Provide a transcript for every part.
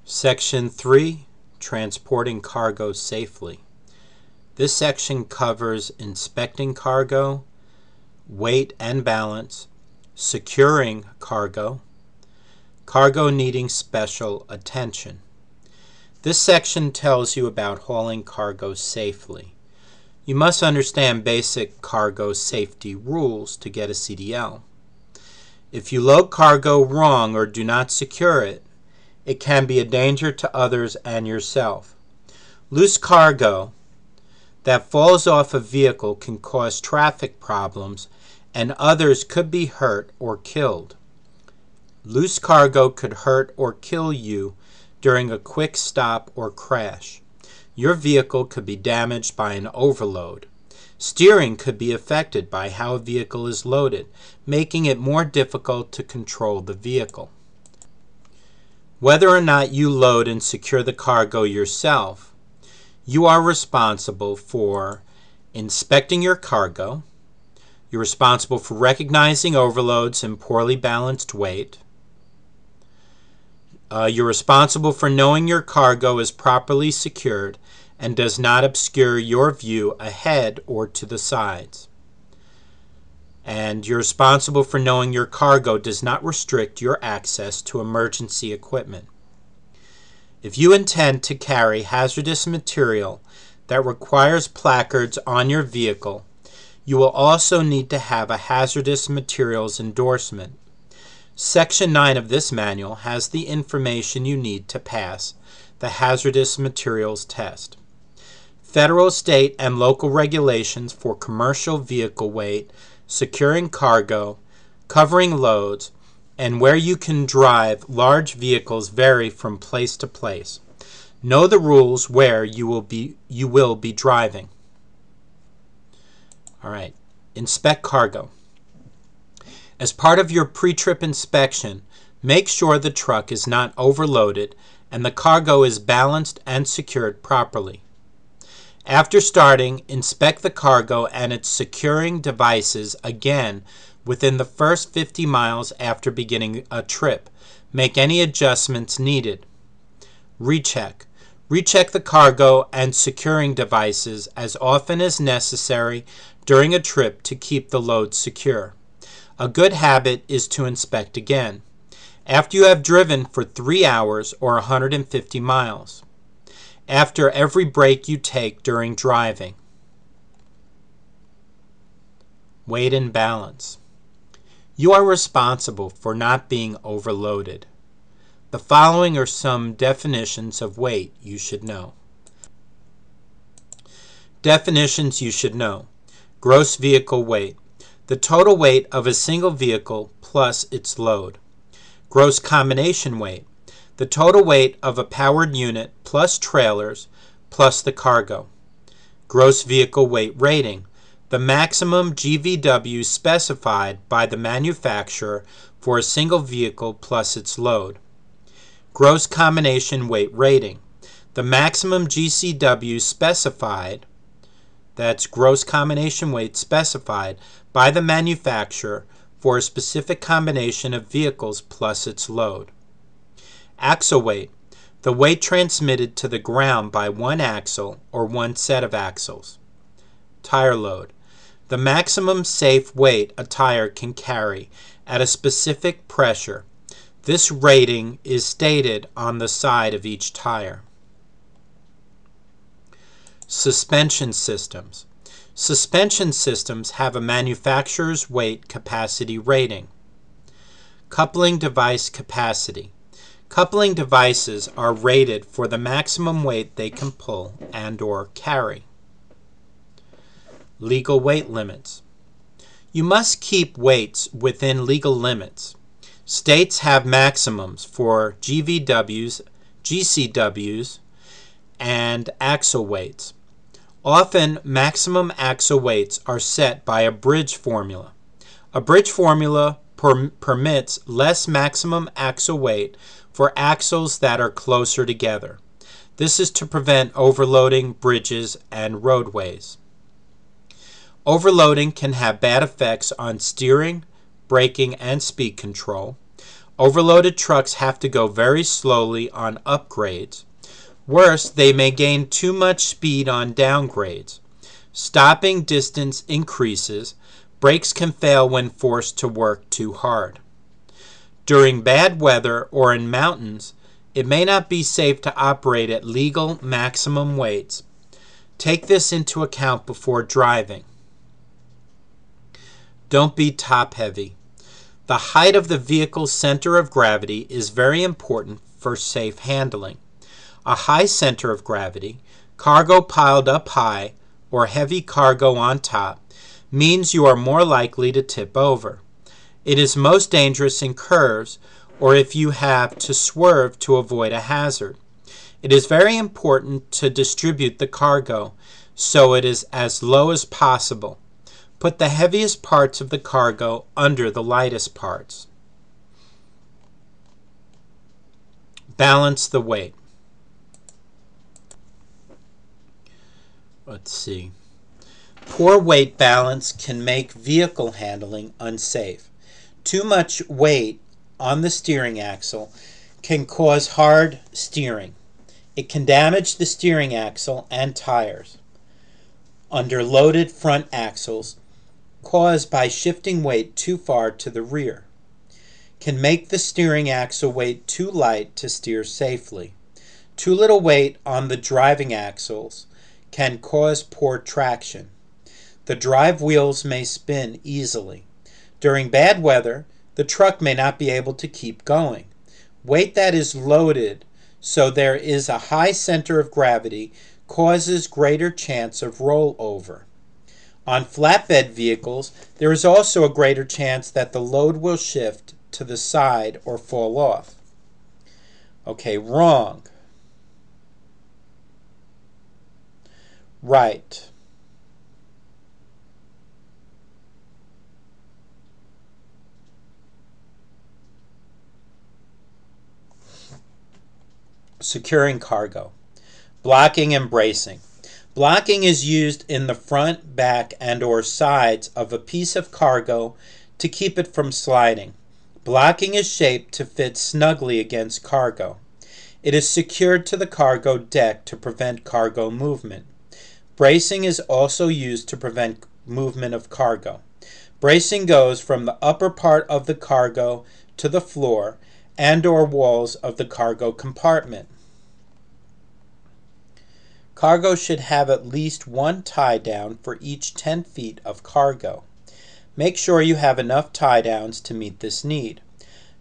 Section 3, Transporting Cargo Safely. This section covers inspecting cargo, weight and balance, securing cargo, cargo needing special attention. This section tells you about hauling cargo safely. You must understand basic cargo safety rules to get a CDL. If you load cargo wrong or do not secure it, it can be a danger to others and yourself. Loose cargo that falls off a vehicle can cause traffic problems and others could be hurt or killed. Loose cargo could hurt or kill you during a quick stop or crash. Your vehicle could be damaged by an overload. Steering could be affected by how a vehicle is loaded, making it more difficult to control the vehicle. Whether or not you load and secure the cargo yourself, you are responsible for inspecting your cargo. You're responsible for recognizing overloads and poorly balanced weight. You're responsible for knowing your cargo is properly secured and does not obscure your view ahead or to the sides. And you're responsible for knowing your cargo does not restrict your access to emergency equipment. If you intend to carry hazardous material that requires placards on your vehicle, you will also need to have a hazardous materials endorsement. Section 9 of this manual has the information you need to pass the hazardous materials test. Federal, state, and local regulations for commercial vehicle weight, securing cargo, covering loads, and where you can drive large vehicles vary from place to place. Know the rules where you will be driving. All right, inspect cargo. As part of your pre-trip inspection, make sure the truck is not overloaded and the cargo is balanced and secured properly. After starting, inspect the cargo and its securing devices again within the first 50 miles after beginning a trip. Make any adjustments needed. Recheck. Recheck the cargo and securing devices as often as necessary during a trip to keep the load secure. A good habit is to inspect again after you have driven for 3 hours or 150 miles. After every break you take during driving. Weight and balance. You are responsible for not being overloaded. The following are some definitions of weight you should know. Definitions you should know. Gross vehicle weight. The total weight of a single vehicle plus its load. Gross combination weight. The total weight of a powered unit plus trailers plus the cargo. Gross vehicle weight rating. The maximum GVW specified by the manufacturer for a single vehicle plus its load. Gross combination weight rating. The maximum GCW specified, that's gross combination weight specified by the manufacturer for a specific combination of vehicles plus its load. Axle weight. The weight transmitted to the ground by one axle or one set of axles. Tire load. The maximum safe weight a tire can carry at a specific pressure. This rating is stated on the side of each tire. Suspension systems. Suspension systems have a manufacturer's weight capacity rating. Coupling device capacity. Coupling devices are rated for the maximum weight they can pull and/or carry. Legal weight limits. You must keep weights within legal limits. States have maximums for GVWs, GCWs, and axle weights. Often, maximum axle weights are set by a bridge formula. A bridge formula permits less maximum axle weight for axles that are closer together. This is to prevent overloading bridges and roadways. Overloading can have bad effects on steering, braking, and speed control. Overloaded trucks have to go very slowly on upgrades. Worse, they may gain too much speed on downgrades. Stopping distance increases. Brakes can fail when forced to work too hard. During bad weather or in mountains, it may not be safe to operate at legal maximum weights. Take this into account before driving. Don't be top heavy. The height of the vehicle's center of gravity is very important for safe handling. A high center of gravity, cargo piled up high, or heavy cargo on top, means you are more likely to tip over. It is most dangerous in curves or if you have to swerve to avoid a hazard. It is very important to distribute the cargo so it is as low as possible. Put the heaviest parts of the cargo under the lightest parts. Balance the weight. Let's see. Poor weight balance can make vehicle handling unsafe. Too much weight on the steering axle can cause hard steering. It can damage the steering axle and tires. Underloaded front axles, caused by shifting weight too far to the rear, can make the steering axle weight too light to steer safely. Too little weight on the driving axles can cause poor traction. The drive wheels may spin easily. During bad weather, the truck may not be able to keep going. Weight that is loaded so there is a high center of gravity causes greater chance of rollover. On flatbed vehicles, there is also a greater chance that the load will shift to the side or fall off. Okay, wrong. Right. Securing cargo. Blocking and bracing. Blocking is used in the front, back, and/or sides of a piece of cargo to keep it from sliding. Blocking is shaped to fit snugly against cargo. It is secured to the cargo deck to prevent cargo movement. Bracing is also used to prevent movement of cargo. Bracing goes from the upper part of the cargo to the floor and/or walls of the cargo compartment. Cargo should have at least one tie down for each 10 feet of cargo. Make sure you have enough tie downs to meet this need.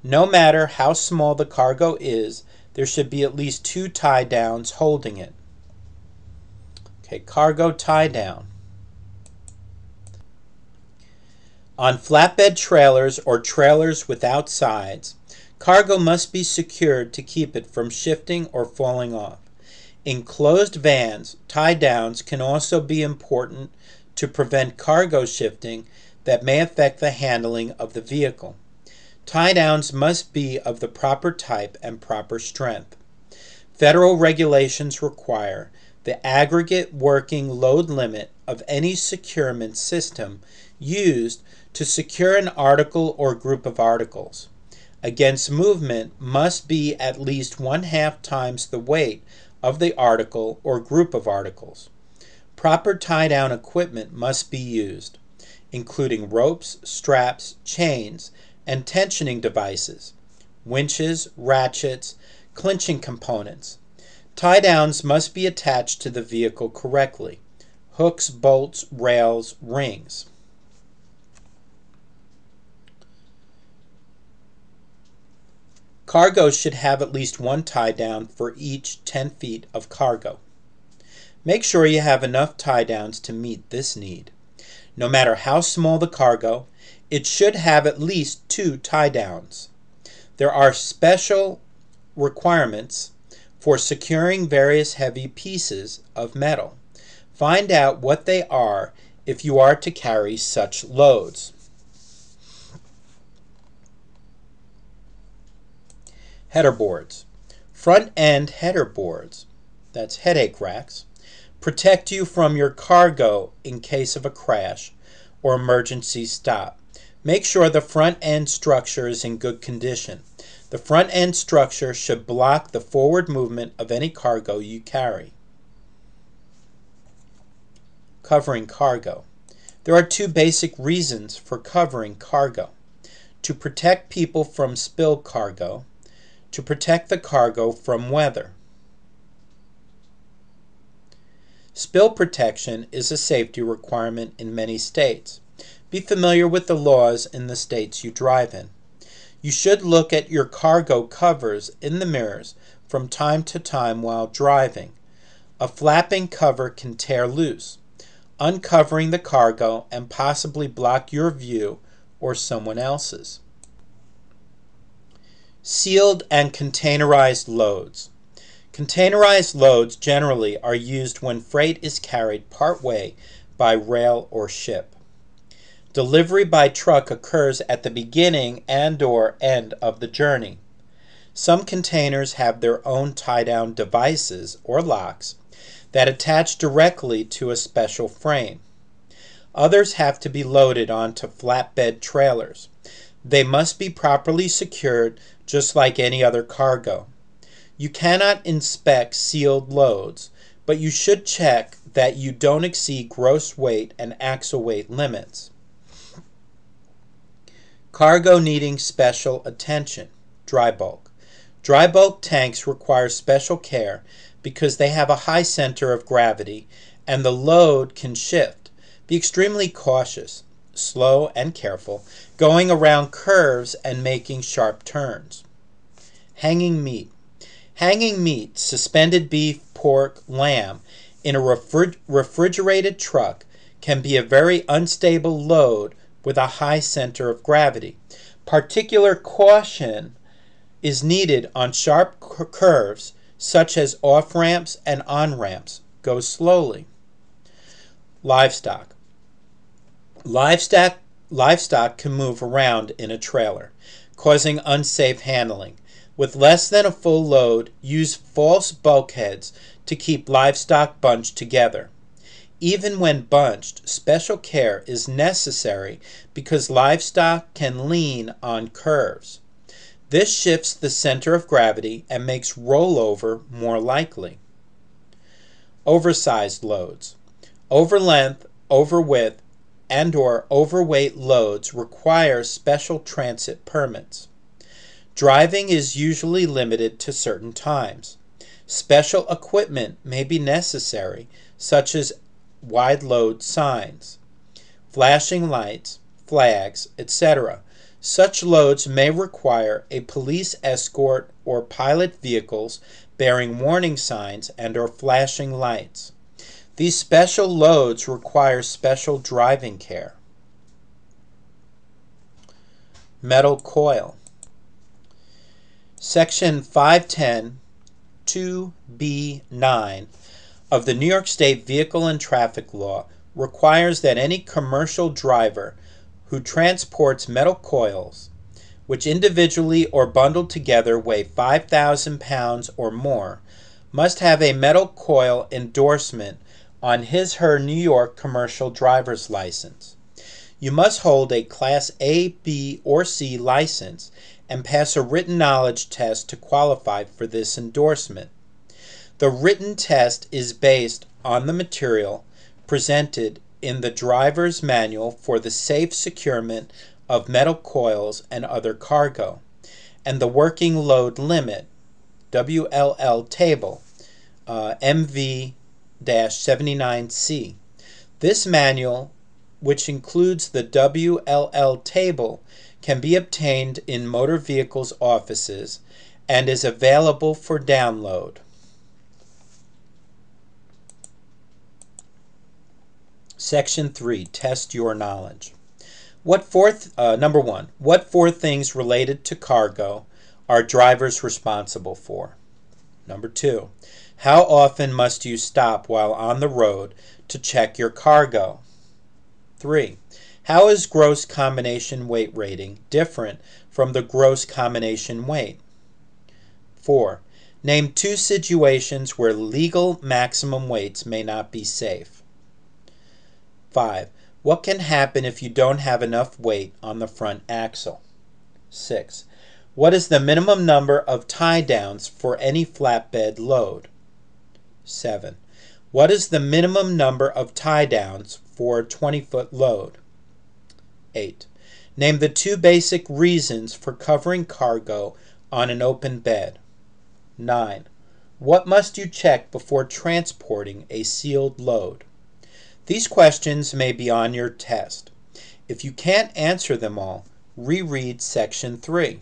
No matter how small the cargo is, there should be at least 2 tie downs holding it. Okay, cargo tie down. On flatbed trailers or trailers without sides, cargo must be secured to keep it from shifting or falling off. In closed vans, tie downs can also be important to prevent cargo shifting that may affect the handling of the vehicle. Tie downs must be of the proper type and proper strength. Federal regulations require the aggregate working load limit of any securement system used to secure an article or group of articles against movement must be at least 1/2 times the weight of the article or group of articles. Proper tie-down equipment must be used, including ropes, straps, chains, and tensioning devices, winches, ratchets, clinching components. Tie-downs must be attached to the vehicle correctly. Hooks, bolts, rails, rings. Cargo should have at least one tie-down for each 10 feet of cargo. Make sure you have enough tie-downs to meet this need. No matter how small the cargo, it should have at least 2 tie-downs. There are special requirements for securing various heavy pieces of metal. Find out what they are if you are to carry such loads. Header boards. Front end header boards, that's headache racks, protect you from your cargo in case of a crash or emergency stop. Make sure the front end structure is in good condition. The front end structure should block the forward movement of any cargo you carry. Covering cargo. There are two basic reasons for covering cargo: to protect people from spilled cargo, to protect the cargo from weather. Spill protection is a safety requirement in many states. Be familiar with the laws in the states you drive in. You should look at your cargo covers in the mirrors from time to time while driving. A flapping cover can tear loose, uncovering the cargo and possibly block your view or someone else's. Sealed and containerized loads. Containerized loads generally are used when freight is carried partway by rail or ship. Delivery by truck occurs at the beginning and/or end of the journey. Some containers have their own tie-down devices or locks that attach directly to a special frame. Others have to be loaded onto flatbed trailers. They must be properly secured just like any other cargo. You cannot inspect sealed loads, but you should check that you don't exceed gross weight and axle weight limits. Cargo needing special attention. Dry bulk. Dry bulk tanks require special care because they have a high center of gravity and the load can shift. Be extremely cautious, slow and careful, going around curves and making sharp turns. Hanging meat. Hanging meat, suspended beef, pork, lamb, in a refrigerated truck can be a very unstable load with a high center of gravity. Particular caution is needed on sharp curves such as off-ramps and on-ramps. Go slowly. Livestock. Livestock can move around in a trailer, causing unsafe handling. With less than a full load, use false bulkheads to keep livestock bunched together. Even when bunched, special care is necessary because livestock can lean on curves. This shifts the center of gravity and makes rollover more likely. Oversized loads. Over-length, over-width, and/or overweight loads require special transit permits. Driving is usually limited to certain times. Special equipment may be necessary, such as wide load signs, flashing lights, flags, etc. Such loads may require a police escort or pilot vehicles bearing warning signs and/or flashing lights. These special loads require special driving care. Metal coil. Section 510 2B9 of the New York State Vehicle and Traffic Law requires that any commercial driver who transports metal coils, which individually or bundled together weigh 5,000 pounds or more, must have a metal coil endorsement on his/her New York commercial driver's license. You must hold a Class A, B, or C license and pass a written knowledge test to qualify for this endorsement. The written test is based on the material presented in the driver's manual for the safe securement of metal coils and other cargo, and the working load limit, WLL table, MV-79C. This manual, which includes the WLL table, can be obtained in motor vehicles offices and is available for download. Section 3. Test your knowledge. Number 1. What 4 things related to cargo are drivers responsible for? Number 2. How often must you stop while on the road to check your cargo? 3. How is gross combination weight rating different from the gross combination weight? 4. Name 2 situations where legal maximum weights may not be safe. 5. What can happen if you don't have enough weight on the front axle? 6. What is the minimum number of tie downs for any flatbed load? 7. What is the minimum number of tie downs for a 20-foot load? 8. Name the two basic reasons for covering cargo on an open bed. 9. What must you check before transporting a sealed load? These questions may be on your test. If you can't answer them all, reread Section 3.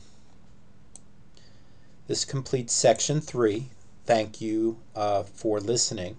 This completes Section 3. Thank you for listening.